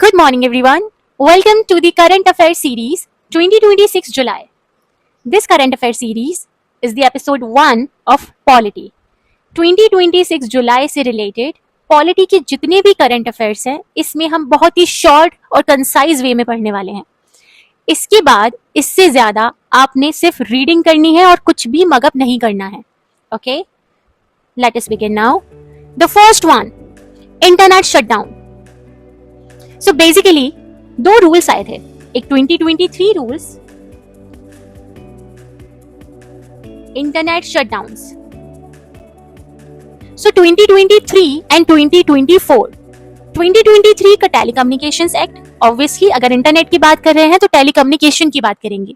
Good morning, everyone. Welcome to the Current Affairs Series 2026 July. This Current Affairs Series is the episode 1 of Polity. 2026 जुलाई से related polity के जितने भी current affairs हैं इसमें हम बहुत ही शॉर्ट और कंसाइज वे में पढ़ने वाले हैं. इसके बाद इससे ज्यादा आपने सिर्फ रीडिंग करनी है और कुछ भी मगअप नहीं करना है. Okay, let us begin now. The first one, internet shutdown. So basically दो रूल्स आए थे, एक 2023 rules, internet shutdowns. So 2023 and 2024. 2023 का टेलीकम्युनिकेशंस एक्ट, ऑब्वियसली अगर इंटरनेट की बात कर रहे हैं तो टेलीकम्युनिकेशन की बात करेंगे.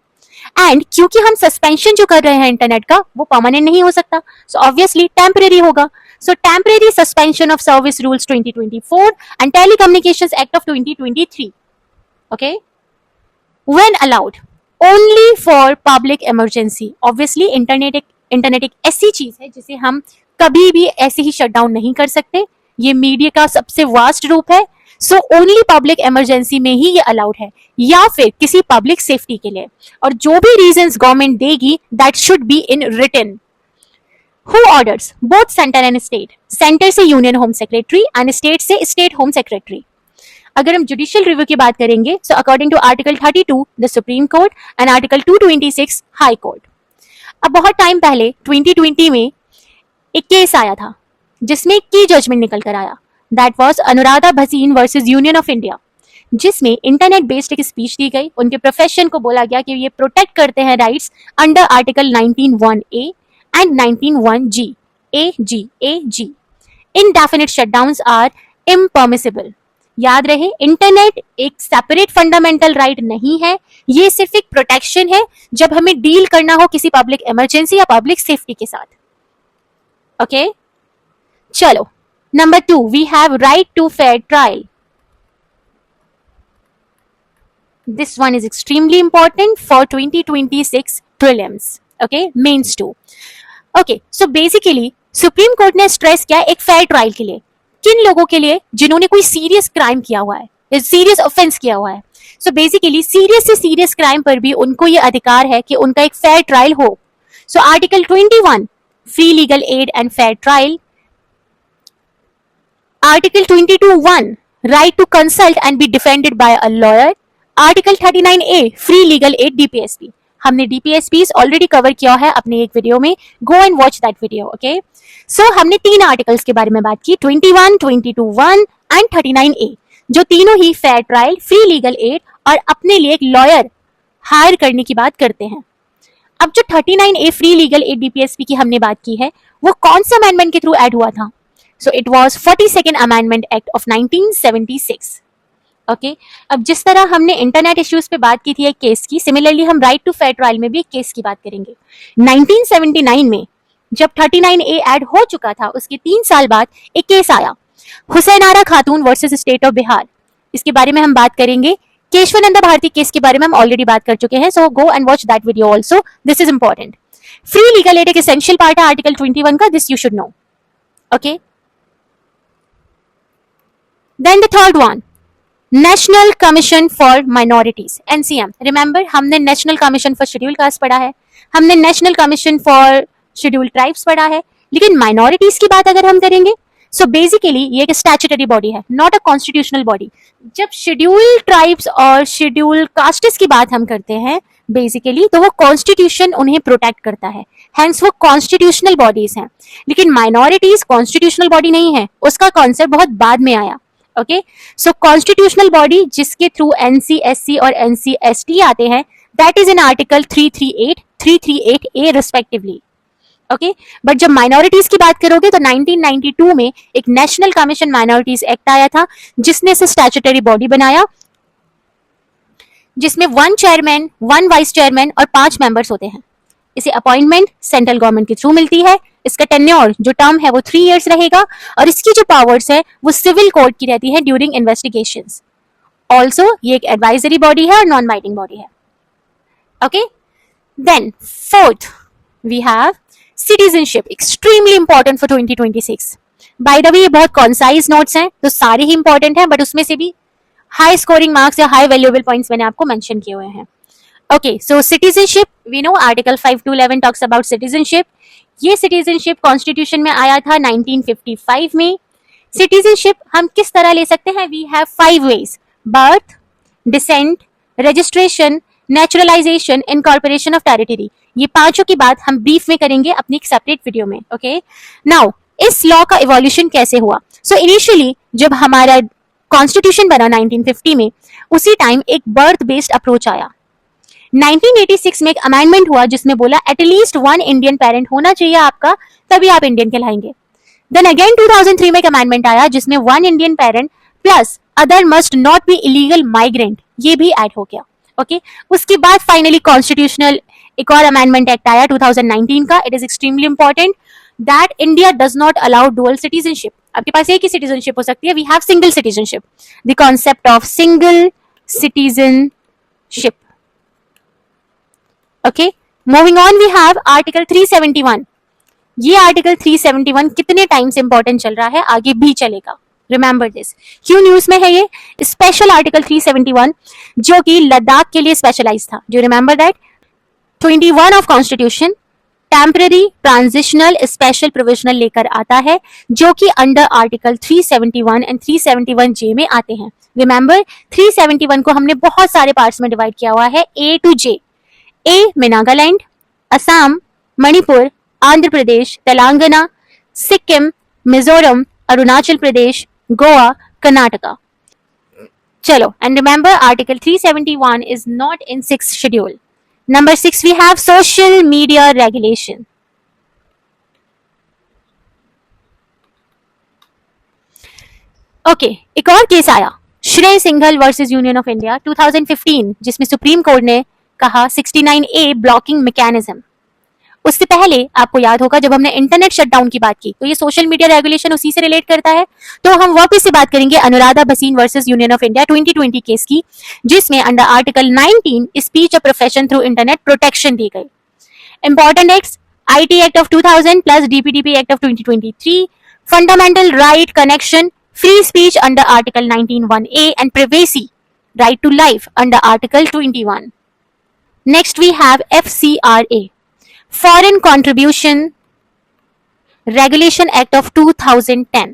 एंड क्योंकि हम सस्पेंशन जो कर रहे हैं इंटरनेट का वो परमानेंट नहीं हो सकता, सो ऑब्वियसली टेम्परेरी होगा. So temporary suspension of service rules 2024 and telecommunications act of 2023. Okay, when allowed only for public emergency. Obviously internet एक ऐसी चीज है जिसे हम कभी भी ऐसे ही शट डाउन नहीं कर सकते. ये मीडिया का सबसे वास्ट रूप है. सो ओनली पब्लिक इमरजेंसी में ही ये अलाउड है या फिर किसी पब्लिक सेफ्टी के लिए. और जो भी रीजंस गवर्नमेंट देगी that should be in written. Who orders? Both center and state. Center से union home secretary and state से स्टेट होम सेक्रेटरी. अगर हम जुडिशियल रिव्यू की बात करेंगे so according to article 32 the supreme court and article 226 high court. अब बहुत time पहले 2020 में एक केस आया था जिसमें एक की जजमेंट निकल कर आया. That was Anuradha Bhasin versus union of India, जिसमें इंटरनेट बेस्ड एक स्पीच दी गई. उनके प्रोफेशन को बोला गया कि ये प्रोटेक्ट करते हैं rights under article 19(1)(a) and 19(1)(g). AG. Indefinite shutdowns are impermissible. याद रहे, इंटरनेट एक सेपरेट फंडामेंटल राइट नहीं है, ये सिर्फ एक प्रोटेक्शन है जब हमें डील करना हो किसी पब्लिक इमरजेंसी या पब्लिक सेफ्टी के साथ. ओके, चलो number 2, we have right to fair trial. This one is extremely important for 2026 prelims. Okay, mains too. Okay, so basically supreme court ने स्ट्रेस किया एक फेयर ट्रायल के लिए. किन लोगों के लिए? जिन्होंने कोई सीरियस क्राइम किया हुआ है, सीरियस ऑफेंस किया हुआ है. सो बेसिकली सीरियस से सीरियस क्राइम पर भी उनको ये अधिकार है कि उनका एक फेयर ट्रायल हो. So article 21 free legal aid and fair trial. Article 22(1) right to consult and be defended by a lawyer. Article 39A free legal aid DPSP. हमने DPSPs ऑलरेडी कवर किया है अपने एक वीडियो में, go and watch that video. Okay, so हमने 3 articles के बारे में बात की, 21, 22(1) एंड 39A, जो तीनों ही fair trial, free legal aid और अपने लिए एक लॉयर हायर करने की बात करते हैं. अब जो 39A free legal aid DPSP की हमने बात की है वो कौन से अमेंडमेंट के थ्रू ऐड हुआ था? So it was 42nd amendment act of 1976. Okay, अब जिस तरह हमने इंटरनेट इश्यूज पे बात की थी एक केस की, सिमिलरली हम राइट टू फेयर ट्रायल में भी एक केस की बात करेंगे. 1979 में जब 39A ऐड हो चुका था उसके 3 साल बाद एक केस आया, हुसैन आरा खातून वर्सेस स्टेट ऑफ बिहार. इसके बारे में हम बात करेंगे. केशवानंद भारती केस के बारे में हम ऑलरेडी बात कर चुके हैं, so go and watch that video also, this is important. Free legal aid एक एसेंशियल पार्ट है आर्टिकल 21 का, this you should know. Okay, then the third one, national commission for minorities, NCM. Remember, हमने national commission for scheduled caste पढ़ा है, हमने national commission for scheduled tribes पढ़ा है, लेकिन माइनॉरिटीज की बात अगर हम करेंगे सो बेसिकली ये एक स्टैट्यूटरी बॉडी है, नॉट अ कॉन्स्टिट्यूशनल बॉडी. जब शेड्यूल ट्राइब्स और शेड्यूल कास्ट्स की बात हम करते हैं बेसिकली तो वो कॉन्स्टिट्यूशन उन्हें प्रोटेक्ट करता है, हेंस वो कॉन्स्टिट्यूशनल बॉडीज हैं. लेकिन माइनॉरिटीज कॉन्स्टिट्यूशनल बॉडी नहीं है, उसका कॉन्सेप्ट बहुत बाद में आया. ओके, सो कॉन्स्टिट्यूशनल बॉडी जिसके थ्रू NC, SC और NC, ST आते हैं, that is in article 338, 338A respectively. Okay, but जब माइनॉरिटीज की बात करोगे तो 1992 में एक नेशनल कमीशन माइनॉरिटीज एक्ट आया था जिसने इसे स्टैट्यूटरी बॉडी बनाया, जिसमें 1 चेयरमैन, 1 वाइस चेयरमैन और 5 मेंबर्स होते हैं. इसे अपॉइंटमेंट सेंट्रल गवर्नमेंट के थ्रू मिलती है. इसका टेन्योर जो टर्म है वो 3 इयर्स रहेगा और इसकी जो पावर्स है वो सिविल कोर्ट की रहती है ड्यूरिंग इन्वेस्टिगेशंस. ऑल्सो ये एक एडवाइजरी बॉडी है और नॉन बाइंडिंग बॉडी है. Okay, then fourth we have citizenship, extremely important for 2026. By the way ये बहुत कॉन्साइज नोट्स हैं तो सारे ही इंपॉर्टेंट हैं, बट उसमें से भी हाई स्कोरिंग मार्क्स या हाई वैल्यूएबल पॉइंट्स मैंने आपको मेंशन किए हुए हैं. Okay, so citizenship, we know article 5 to 11 talks about citizenship. ये सिटीजनशिप कॉन्स्टिट्यूशन में आया था 1955 में. सिटीजनशिप हम किस तरह ले सकते हैं? We have 5 ways: birth, descent, registration, naturalisation, incorporation of territory. ये पांचों की बात हम ब्रीफ में करेंगे अपनी एक सेपरेट वीडियो में. ओके, नाउ इस लॉ का इवोल्यूशन कैसे हुआ? सो इनिशियली जब हमारा कॉन्स्टिट्यूशन बना 1950 में, उसी टाइम एक बर्थ बेस्ड अप्रोच आया. 1986 में एक अमेंडमेंट हुआ जिसमें बोला एटलीस्ट 1 इंडियन पेरेंट होना चाहिए आपका, तभी आप इंडियन कहलाएंगे. देन अगेन 2003 में एक अमेंडमेंट आया जिसमें 1 Indian parent plus other must not be illegal migrant, ये भी ऐड हो गया. ओके, उसके बाद फाइनली कॉन्स्टिट्यूशनल एक और अमेंडमेंट एक्ट आया 2019 का. It is extremely important that India does not allow dual citizenship. आपके पास एक ही सिटीजनशिप हो सकती है. We have single citizenship, the concept of single citizenship. Okay, moving on, we have article 371. ये आर्टिकल 371 कितने टाइम से इंपॉर्टेंट चल रहा है, आगे भी चलेगा. Remember this. क्यों न्यूज में है ये स्पेशल आर्टिकल 371 जो कि लद्दाख के लिए स्पेशलाइज था? जो remember that 21 of constitution temporary, transitional, special, provisional लेकर आता है जो कि अंडर आर्टिकल 371 एंड 371J में आते हैं. रिमेंबर 371 को हमने बहुत सारे पार्ट्स में डिवाइड किया हुआ है, A to J. ए में नागालैंड, असम, मणिपुर, आंध्र प्रदेश, तेलंगाना, सिक्किम, मिजोरम, अरुणाचल प्रदेश, गोवा, कर्नाटका. चलो, and remember article 371 is not in 6th schedule. Number 6 we have social media regulation. Okay, एक और केस आया Shreya Singhal versus union of India 2015, जिसमें सुप्रीम कोर्ट ने कहा 69A ब्लॉकिंग मैकेनिज्म. उससे पहले आपको याद होगा जब हमने इंटरनेट शटडाउन की बात की तो ये सोशल मीडिया रेगुलेशन उसी से रिलेट करता है. तो हम वापस से बात करेंगे Anuradha Bhasin versus union of India 2020 case की, जिसमें अंडर आर्टिकल 19 स्पीच और प्रोफेशन थ्रू इंटरनेट प्रोटेक्शन दी गई. Important acts: IT act of 2000 plus DPDP act of 2023, fundamental right connection, free speech under article 19(1)(a and privacy right to life under article 21. Next we have FCRA, Foreign Contribution Regulation Act of 2010.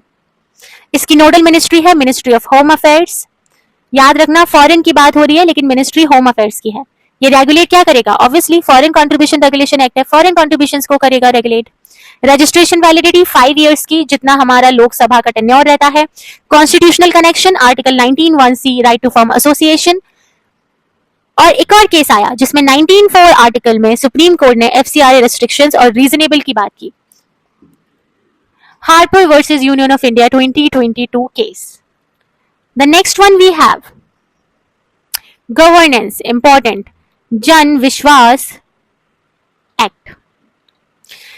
इसकी nodal ministry है ministry of home affairs. याद रखना foreign की बात हो रही है लेकिन मिनिस्ट्री होम अफेयर्स की है. ये रेगुलेट क्या करेगा? Obviously foreign contribution regulation act है, फॉरेन कंट्रीब्यूशंस को करेगा रेगुलेट. रजिस्ट्रेशन वैलिडिटी 5 years की, जितना हमारा लोकसभा का टेन्योर रहता है. Constitutional connection article 19(1)(c right to form association. और एक और केस आया जिसमें 19(4) आर्टिकल में सुप्रीम कोर्ट ने एफसीआरए रेस्ट्रिक्शंस और रीजनेबल की बात की. Harper versus union of India 2022 case. The next one we have governance, important, Jan Vishwas act.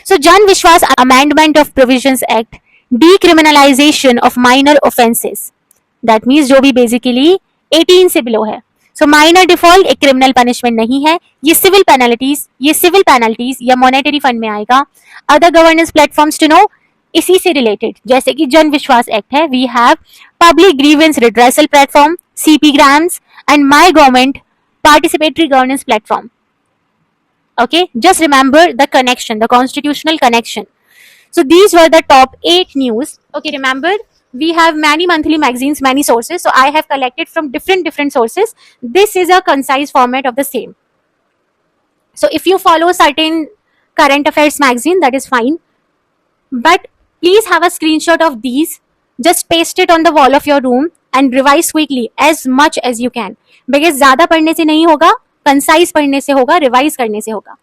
So Jan Vishwas Amendment of Provisions Act, decriminalization of minor offenses. That means जो भी basically 18 से below है. So minor default एक criminal punishment नहीं है. ये civil penalties या monetary fund में आएगा. Other governance platforms to know इसी से related, जैसे कि जन विश्वास एक्ट है. We have Public Grievance Redressal Platform, CP Grams and My Government Participatory Governance Platform. Okay, just remember the connection, the constitutional connection. So these were the top 8 news. Okay, remember we have many monthly magazines, many sources, so I have collected from different sources. This is a concise format of the same. So if you follow certain current affairs magazine, that is fine, but please have a screenshot of these, just paste it on the wall of your room and revise quickly as much as you can, because ज़्यादा पढ़ने से नहीं होगा, concise पढ़ने से होगा, revise करने से होगा.